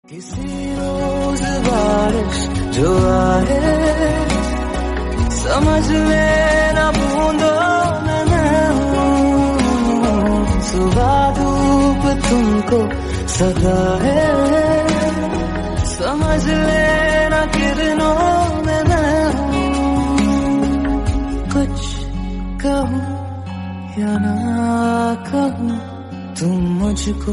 किसी रोज बारिश जो आए समझ लेना बूंदों में मैं हूँ, सुबह धूप तुमको सदा है, समझ लेना किरणों में मैं हूँ। कुछ कहूँ या ना कहूँ तुम मुझको